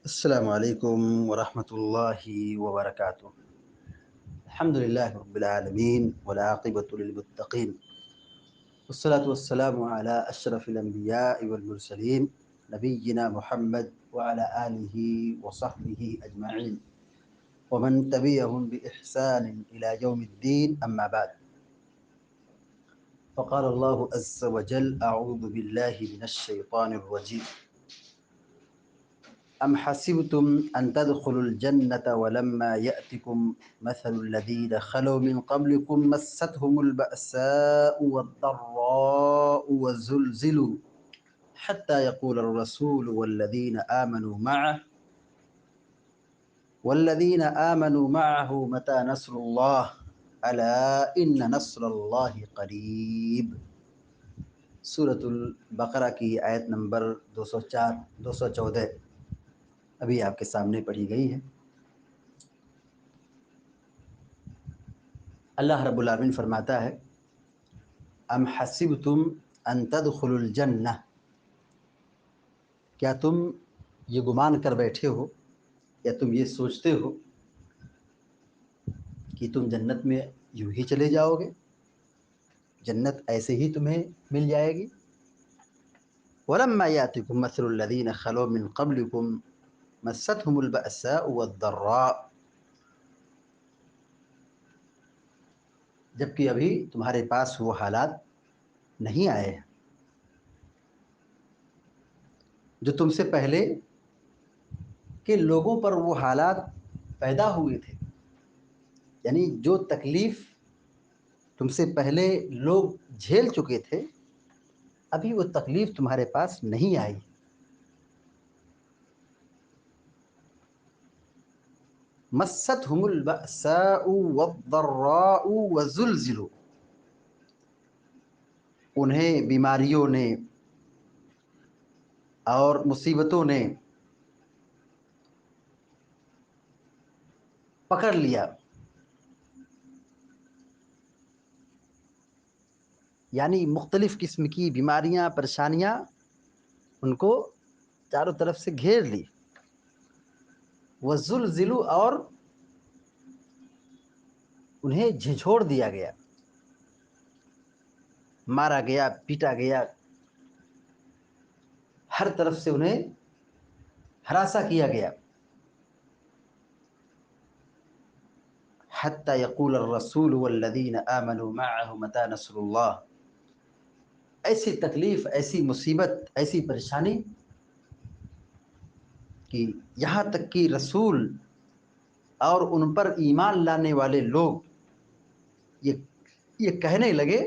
السلام علیکم ورحمۃ اللہ وبرکاتہ۔ الحمد للہ رب العالمین والعاقبۃ للمتقین والصلاة والسلام علی اشرف الانبیاء والمرسلین نبینا محمد وعلی آلہ وصحبہ اجمعین ومن تبعهم بإحسان إلى يوم الدین اما بعد، فقال اللہ عز وجل اعوذ باللہ من الشیطان الرجیم أم حسبتم أن تدخلوا الجنة ولما يأتكم مثل الذين خلوا من قبلكم مستهم البأساء والضراء وزلزلوا حتى يقول الرسول والذين آمنوا معه متى نصر الله ألا إن نصر الله قريب۔ سورة البقرہ کی آیت نمبر 214 ابھی آپ کے سامنے پڑھی گئی ہے۔ اللہ رب العالمین فرماتا ہے ام حسبتم ان تدخلوا الجنہ، کیا تم یہ گمان کر بیٹھے ہو یا تم یہ سوچتے ہو کہ تم جنت میں یوں ہی چلے جاؤ گے، جنت ایسے ہی تمہیں مل جائے گی۔ ولما یاتکم مثل الذین خلوا من قبلکم مستهم البأساء والضراء، جبکہ ابھی تمہارے پاس وہ حالات نہیں آئے ہیں جو تم سے پہلے کے لوگوں پر وہ حالات پیدا ہوئے تھے، یعنی جو تکلیف تم سے پہلے لوگ جھیل چکے تھے ابھی وہ تکلیف تمہارے پاس نہیں آئی۔ مستهم البأساء والضراء وزلزلوا، انہیں بیماریوں نے اور مصیبتوں نے پکڑ لیا، یعنی مختلف قسم کی بیماریاں پریشانیاں ان کو چاروں طرف سے گھیر لی۔ وزلزلوا، اور انہیں جھنجھوڑ دیا گیا، مارا گیا، پیٹا گیا، ہر طرف سے انہیں ہراساں کیا گیا۔ حتی یقول الرسول والذین آمنوا معه متی نصر اللہ، ایسی تکلیف، ایسی مصیبت، ایسی پریشانی کہ یہاں تک کہ رسول اور ان پر ایمان لانے والے لوگ یہ کہنے لگے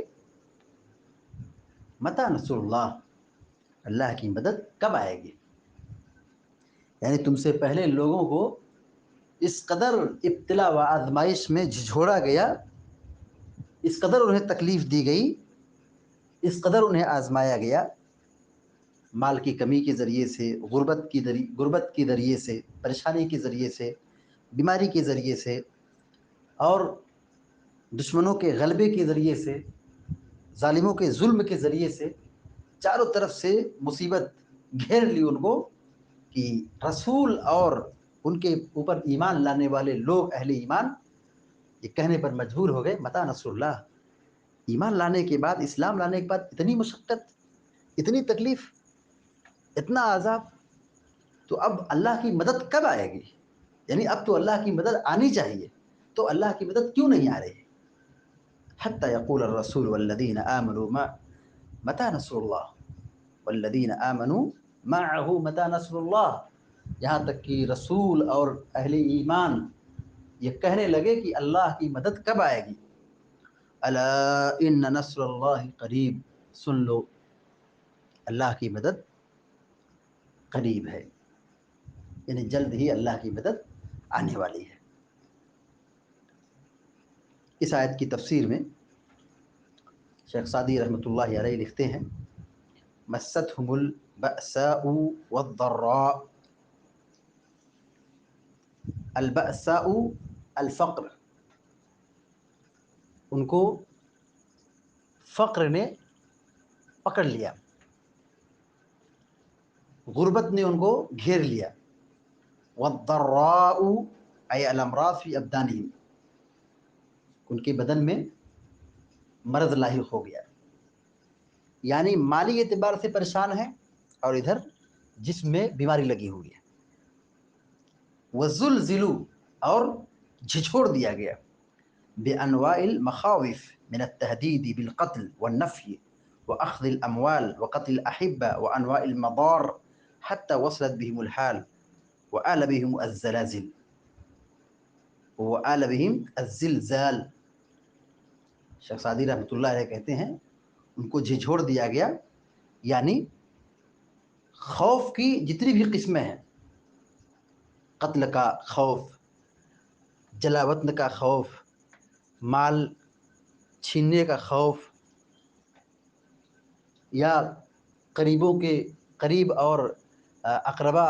متی نصر اللہ، اللہ کی مدد کب آئے گی؟ یعنی تم سے پہلے لوگوں کو اس قدر ابتلا و آزمائش میں جھنجھوڑا گیا، اس قدر انہیں تکلیف دی گئی، اس قدر انہیں آزمایا گیا، مال کی کمی کے ذریعے سے، غربت کے ذریعے سے، پریشانی کے ذریعے سے، بیماری کے ذریعے سے، اور دشمنوں کے غلبے کے ذریعے سے، ظالموں کے ظلم کے ذریعے سے، چاروں طرف سے مصیبت گھیر لی ان کو کہ رسول اور ان کے اوپر ایمان لانے والے لوگ، اہل ایمان، یہ کہنے پر مجبور ہو گئے متی نصر اللہ، ایمان لانے کے بعد، اسلام لانے کے بعد اتنی مشقت، اتنی تکلیف، اتنا عذاب، تو اب اللہ کی مدد کب آئے گی؟ یعنی اب تو اللہ کی مدد آنی چاہیے، تو اللہ کی مدد کیوں نہیں آ رہی؟ حتی یقول الرسول والذین آمنوا متی نصر اللہ والذین آمنوا معه متی نصر اللہ، یہاں تک کہ رسول اور اہل ایمان یہ کہنے لگے کہ اللہ کی مدد کب آئے گی؟ الا ان نصر اللہ قریب، سن لو اللہ کی مدد قریب ہے، یعنی جلد ہی اللہ کی مدد آنے والی ہے۔ اس آیت کی تفسیر میں شیخ سعدی رحمۃ اللہ علیہ لکھتے ہیں مستهم البأساء والضراء، البأساء الفقر، ان کو فقر نے پکڑ لیا، غربت نے ان کو گھیر لیا، والضراء أي الأمراض في أبدانهم، ان کے بدن میں مرض لاحق ہو گیا، یعنی مالی اعتبار سے پریشان ہے اور ادھر جسم میں بیماری لگی ہوئی ہے۔ وزلزلوا، اور جھجھوڑ دیا گیا، بانواع المخاوف من التهديد بالقتل والنفي واخذ الاموال وقتل الاحبه وانواع المضار حتى وصلت بهم الحال وآل بهم الزلازل وآل بهم الزلزال۔ شیخ سعدی رحمۃ اللہ علیہ کہتے ہیں ان کو جھجھوڑ دیا گیا، یعنی خوف کی جتنی بھی قسمیں ہیں، قتل کا خوف، جلا وطن کا خوف، مال چھیننے کا خوف، یا قریبوں کے قریب اور اقربا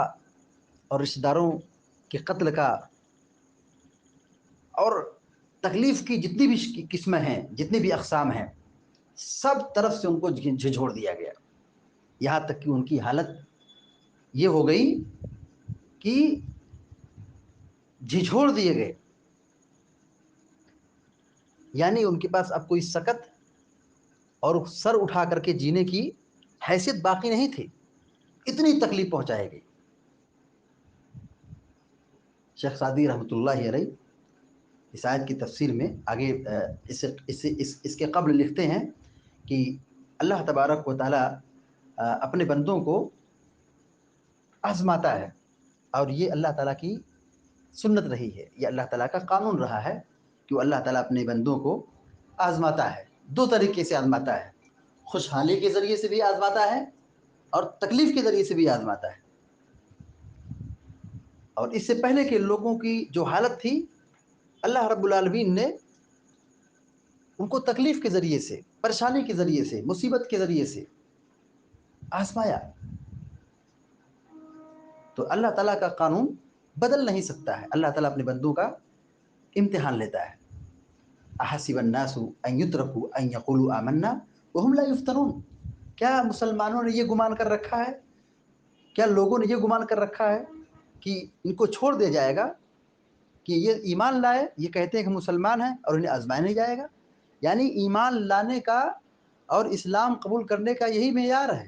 اور رشتہ داروں کے قتل کا، اور تکلیف کی جتنی بھی قسمیں ہیں، جتنی بھی اقسام ہیں، سب طرف سے ان کو جھجھوڑ دیا گیا، یہاں تک کہ ان کی حالت یہ ہو گئی کہ جھجھوڑ دیے گئے، یعنی ان کے پاس اب کوئی سکت اور سر اٹھا کر کے جینے کی حیثیت باقی نہیں تھی، اتنی تکلیف پہنچائے گئی۔ شیخ سعدی رحمۃ اللہ علیہ اس آیت کی تفسیر میں آگے اس کے قبل لکھتے ہیں کہ اللہ تبارک و تعالیٰ اپنے بندوں کو آزماتا ہے، اور یہ اللہ تعالیٰ کی سنت رہی ہے، یہ اللہ تعالیٰ کا قانون رہا ہے کہ وہ اللہ تعالیٰ اپنے بندوں کو آزماتا ہے، دو طریقے سے آزماتا ہے، خوشحالی کے ذریعے سے بھی آزماتا ہے اور تکلیف کے ذریعے سے بھی آزماتا ہے۔ اور اس سے پہلے کے لوگوں کی جو حالت تھی، اللہ رب العالمین نے ان کو تکلیف کے ذریعے سے، پریشانی کے ذریعے سے، مصیبت کے ذریعے سے آزمایا۔ تو اللہ تعالیٰ کا قانون بدل نہیں سکتا ہے، اللہ تعالیٰ اپنے بندوں کا امتحان لیتا ہے۔ احسب الناس ان يتركوا ان يقولوا آمنا وهم لا يفتنون، کیا مسلمانوں نے یہ گمان کر رکھا ہے، کیا لوگوں نے یہ گمان کر رکھا ہے کہ ان کو چھوڑ دیا جائے گا، کہ یہ ایمان لائے، یہ کہتے ہیں کہ مسلمان ہیں اور انہیں آزمایا نہیں جائے گا؟ یعنی ایمان لانے کا اور اسلام قبول کرنے کا یہی معیار ہے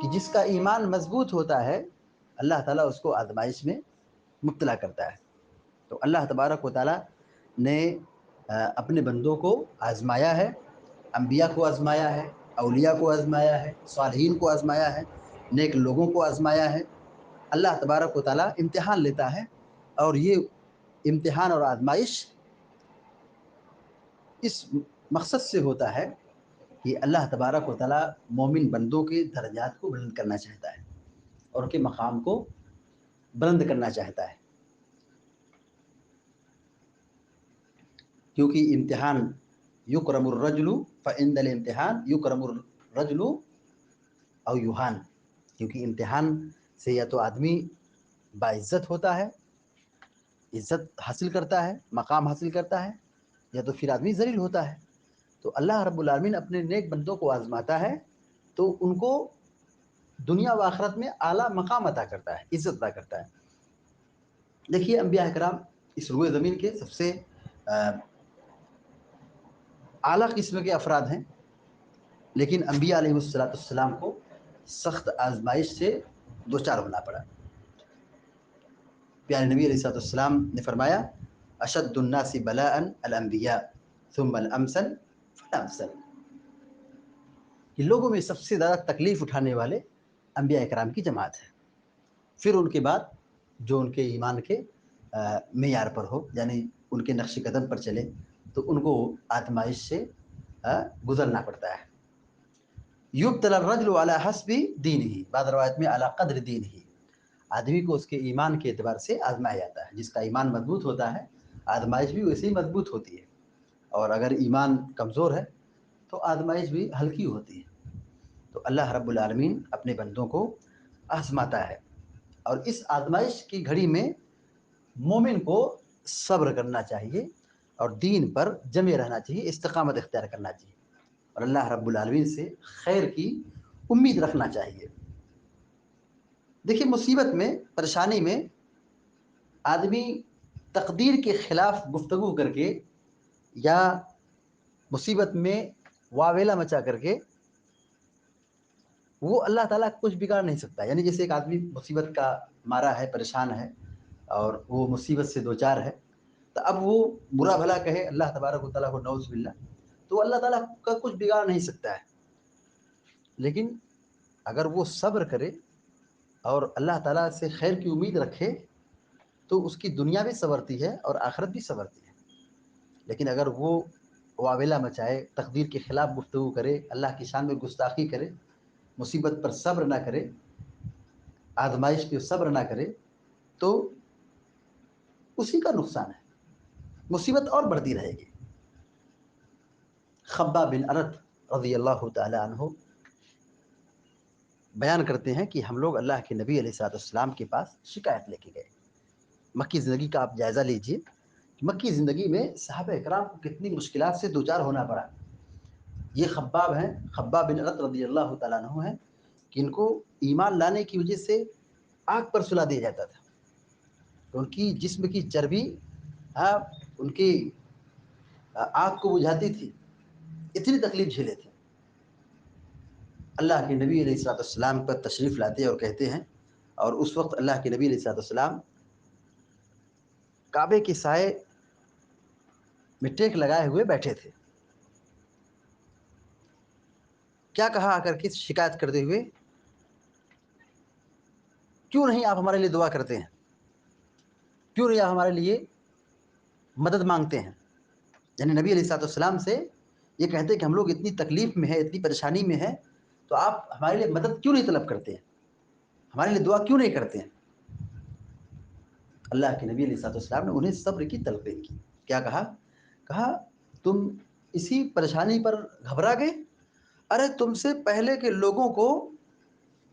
کہ جس کا ایمان مضبوط ہوتا ہے اللہ تعالیٰ اس کو آزمائش میں مبتلا کرتا ہے۔ تو اللہ تبارک و تعالیٰ نے اپنے بندوں کو آزمایا ہے، انبیاء کو آزمایا ہے، اولیاء کو آزمایا ہے، صالحین کو آزمایا ہے، نیک لوگوں کو آزمایا ہے۔ اللہ تبارک و تعالیٰ امتحان لیتا ہے، اور یہ امتحان اور آزمائش اس مقصد سے ہوتا ہے کہ اللہ تبارک و تعالیٰ مومن بندوں کے درجات کو بلند کرنا چاہتا ہے اور ان کے مقام کو بلند کرنا چاہتا ہے، کیونکہ امتحان یکرم الرجل فعند الامتحان یکرم الرجل او یوہان، کیونکہ امتحان سے یا تو آدمی باعزت ہوتا ہے، عزت حاصل کرتا ہے، مقام حاصل کرتا ہے، یا تو پھر آدمی ذلیل ہوتا ہے۔ تو اللہ رب العالمین اپنے نیک بندوں کو آزماتا ہے تو ان کو دنیا و آخرت میں اعلیٰ مقام عطا کرتا ہے، عزت عطا کرتا ہے۔ دیکھیے انبیاء کرام اس روئے زمین کے سب سے اعلیٰ قسم کے افراد ہیں، لیکن انبیاء علیہ السلام کو سخت آزمائش سے دوچار ہونا پڑا۔ پیارے نبی علیہ السلام نے فرمایا اشد الناس بلاء الانبیاء ثم الامثل فالامثل، کہ لوگوں میں سب سے زیادہ تکلیف اٹھانے والے انبیاء کرام کی جماعت ہے، پھر ان کے بعد جو ان کے ایمان کے معیار پر ہو، یعنی ان کے نقش قدم پر چلے، تو ان کو آزمائش سے گزرنا پڑتا ہے۔ یبتلی الرجل علی حسب دینہ، بعض روایت میں علی قدر دینہ، آدمی کو اس کے ایمان کے اعتبار سے آزمایا جاتا ہے، جس کا ایمان مضبوط ہوتا ہے آزمائش بھی ویسے ہی مضبوط ہوتی ہے، اور اگر ایمان کمزور ہے تو آزمائش بھی ہلکی ہوتی ہے۔ تو اللہ رب العالمین اپنے بندوں کو آزماتا ہے، اور اس آزمائش کی گھڑی میں مومن کو صبر کرنا چاہیے اور دین پر جمے رہنا چاہیے، استقامت اختیار کرنا چاہیے، اور اللہ رب العالمین سے خیر کی امید رکھنا چاہیے۔ دیکھیے مصیبت میں، پریشانی میں آدمی تقدیر کے خلاف گفتگو کر کے یا مصیبت میں واویلا مچا کر کے وہ اللہ تعالیٰ کچھ بگاڑ نہیں سکتا. یعنی جیسے ایک آدمی مصیبت کا مارا ہے، پریشان ہے اور وہ مصیبت سے دوچار ہے، تو اب وہ برا بھلا کہے اللہ تبارک و تعالیٰ کو نعوذ باللہ، تو اللہ تعالیٰ کا کچھ بگاڑ نہیں سکتا ہے. لیکن اگر وہ صبر کرے اور اللہ تعالیٰ سے خیر کی امید رکھے تو اس کی دنیا بھی سنورتی ہے اور آخرت بھی سنورتی ہے. لیکن اگر وہ واویلا مچائے، تقدیر کے خلاف گفتگو کرے، اللہ کی شان میں گستاخی کرے، مصیبت پر صبر نہ کرے، آزمائش پہ صبر نہ کرے، تو اسی کا نقصان ہے، مصیبت اور بڑھتی رہے گی. خباب بن ارت رضی اللہ تعالی عنہ بیان کرتے ہیں کہ ہم لوگ اللہ کے نبی علیہ السلام کے پاس شکایت لے کے گئے. مکی زندگی کا آپ جائزہ لیجئے، مکی زندگی میں صحابہ کرام کو کتنی مشکلات سے دوچار ہونا پڑا. یہ خباب ہیں، خباب بن ارت رضی اللہ تعالیٰ عنہ ہیں کہ ان کو ایمان لانے کی وجہ سے آگ پر سلا دیا جاتا تھا. تو ان کی جسم کی چربی ان کی آگ کو بجھاتی تھی، اتنی تکلیف جھیلے تھے. اللہ کے نبی علیہ السلام پر تشریف لاتے اور کہتے ہیں، اور اس وقت اللہ کے نبی علیہ السلام کعبے کے سائے میں ٹیک لگائے ہوئے بیٹھے تھے. کیا کہا آ کر کے شکایت کرتے ہوئے، کیوں نہیں آپ ہمارے لیے دعا کرتے ہیں، کیوں نہیں آپ ہمارے لیے مدد مانگتے ہیں. یعنی نبی علیہ السلام سے یہ کہتے ہیں کہ ہم لوگ اتنی تکلیف میں ہیں، اتنی پریشانی میں ہیں، تو آپ ہمارے لیے مدد کیوں نہیں طلب کرتے ہیں، ہمارے لیے دعا کیوں نہیں کرتے ہیں. اللہ کے نبی علیہ السلام نے انہیں صبر کی تلقین کی. کیا کہا تم اسی پریشانی پر گھبرا گئے؟ ارے تم سے پہلے کے لوگوں کو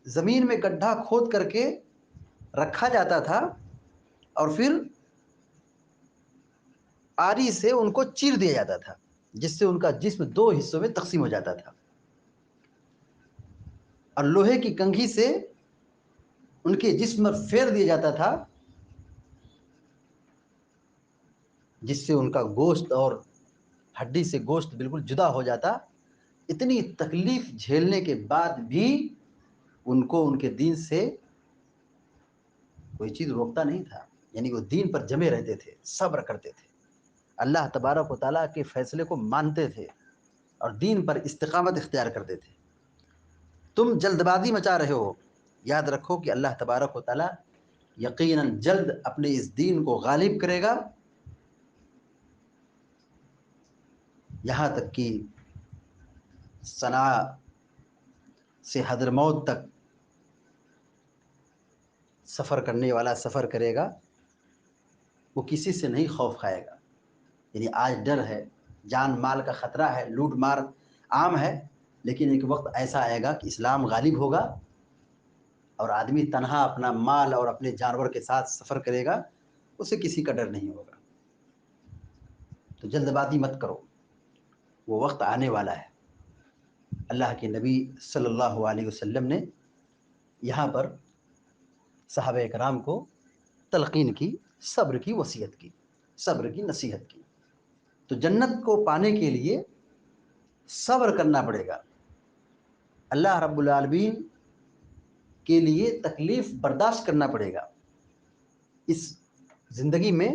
زمین میں گڈھا کھود کر کے رکھا جاتا تھا اور پھر آری سے ان کو چیر دیا جاتا تھا، جس سے ان کا جسم 2 حصوں میں تقسیم ہو جاتا تھا، اور لوہے کی کنگھی سے ان کے جسم پر پھیر دیا جاتا تھا، جس سے ان کا گوشت اور ہڈی سے گوشت بالکل جدا ہو جاتا. اتنی تکلیف جھیلنے کے بعد بھی ان کو ان کے دین سے کوئی چیز روکتا نہیں تھا. یعنی وہ دین پر جمے رہتے تھے، صبر کرتے تھے، اللہ تبارک و تعالیٰ کے فیصلے کو مانتے تھے اور دین پر استقامت اختیار کرتے تھے. تم جلد بازی مچا رہے ہو، یاد رکھو کہ اللہ تبارک و تعالیٰ یقیناً جلد اپنے اس دین کو غالب کرے گا. یہاں تک کہ صنعاء سے حضرموت تک سفر کرنے والا سفر کرے گا، وہ کسی سے نہیں خوف کھائے گا. یعنی آج ڈر ہے، جان مال کا خطرہ ہے، لوٹ مار عام ہے، لیکن ایک وقت ایسا آئے گا کہ اسلام غالب ہوگا اور آدمی تنہا اپنا مال اور اپنے جانور کے ساتھ سفر کرے گا، اسے کسی کا ڈر نہیں ہوگا. تو جلد بازی مت کرو، وہ وقت آنے والا ہے. اللہ کے نبی صلی اللہ علیہ وسلم نے یہاں پر صحابہ کرام کو تلقین کی، صبر کی وصیت کی، صبر کی نصیحت کی. تو جنت کو پانے کے لیے صبر کرنا پڑے گا. اللہ رب العالمین کے لیے تکلیف برداشت کرنا پڑے گا. اس زندگی میں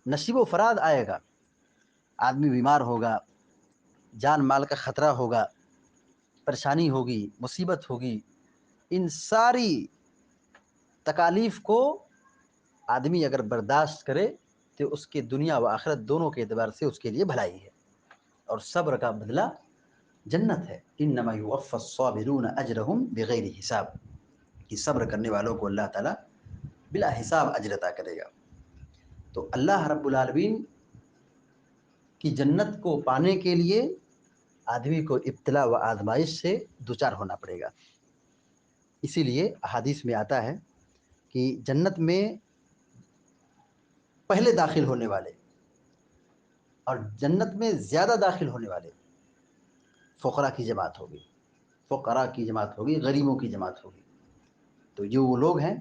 نصیب و فراد آئے گا، آدمی بیمار ہوگا، جان مال کا خطرہ ہوگا، پریشانی ہوگی، مصیبت ہوگی. ان ساری تکالیف کو آدمی اگر برداشت کرے تو اس کے دنیا و آخرت دونوں کے اعتبار سے اس کے لیے بھلائی ہے، اور صبر کا بدلہ جنت ہے. انما یوفی الصابرون اجرهم بغیر حساب، کہ صبر کرنے والوں کو اللہ تعالیٰ بلا حساب اجر عطا کرے گا. تو اللہ رب العالمین کی جنت کو پانے کے لیے آدمی کو ابتلا و آزمائش سے دوچار ہونا پڑے گا. اسی لیے احادیث میں آتا ہے کہ جنت میں پہلے داخل ہونے والے اور جنت میں زیادہ داخل ہونے والے فقراء کی جماعت ہوگی، فقراء کی جماعت ہوگی، غریبوں کی جماعت ہوگی. تو یہ وہ لوگ ہیں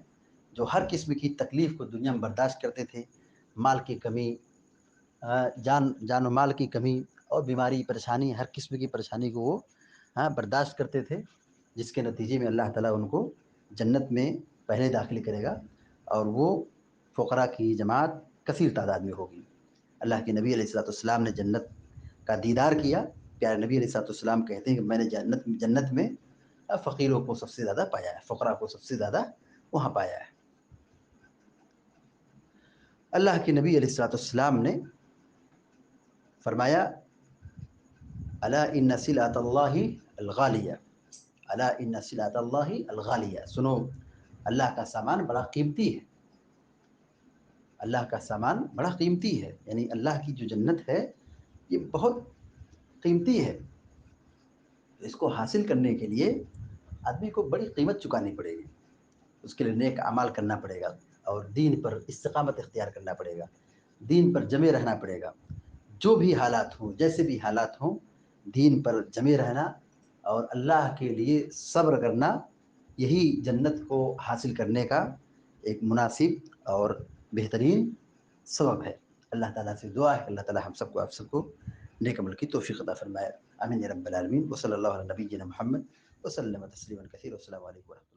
جو ہر قسم کی تکلیف کو دنیا میں برداشت کرتے تھے، مال کی کمی، جان و مال کی کمی اور بیماری پریشانی، ہر قسم کی پریشانی کو وہ برداشت کرتے تھے، جس کے نتیجے میں اللہ تعالیٰ ان کو جنت میں پہلے داخل کرے گا، اور وہ فقراء کی جماعت کثیر تعداد میں ہوگی۔ اللہ کے نبی علیہ السلام نے جنت کا دیدار کیا۔ پیارے نبی علیہ السلام کہتے ہیں کہ میں نے جنت میں فقیروں کو سب سے زیادہ پایا ہے، فقراء کو سب سے زیادہ وہاں پایا ہے۔ اللہ کے نبی علیہ السلام نے فرمایا الا ان سلعۃ اللہ الغالیہ، الا ان سلعۃ اللہ الغالیہ، سنو اللہ کا سامان بڑا قیمتی ہے، اللہ کا سامان بڑا قیمتی ہے، یعنی اللہ کی جو جنت ہے یہ بہت قیمتی ہے۔ اس کو حاصل کرنے کے لیے آدمی کو بڑی قیمت چکانی پڑے گی، اس کے لیے نیک اعمال کرنا پڑے گا، اور دین پر استقامت اختیار کرنا پڑے گا، دین پر جمے رہنا پڑے گا، جو بھی حالات ہوں، جیسے بھی حالات ہوں، دین پر جمے رہنا اور اللہ کے لیے صبر کرنا، یہی جنت کو حاصل کرنے کا ایک مناسب اور بہترین سبب ہے۔ اللہ تعالیٰ سے دعا ہے کہ اللہ تعالیٰ ہم سب کو، آپ سب کو نیک عمل کی توفیق عطا فرمائے۔ آمین یا رب العالمین۔ وصلی اللہ علی نبینا محمد وسلم تسلیما کثیرا۔ والسلام علیکم ورحمۃ اللہ۔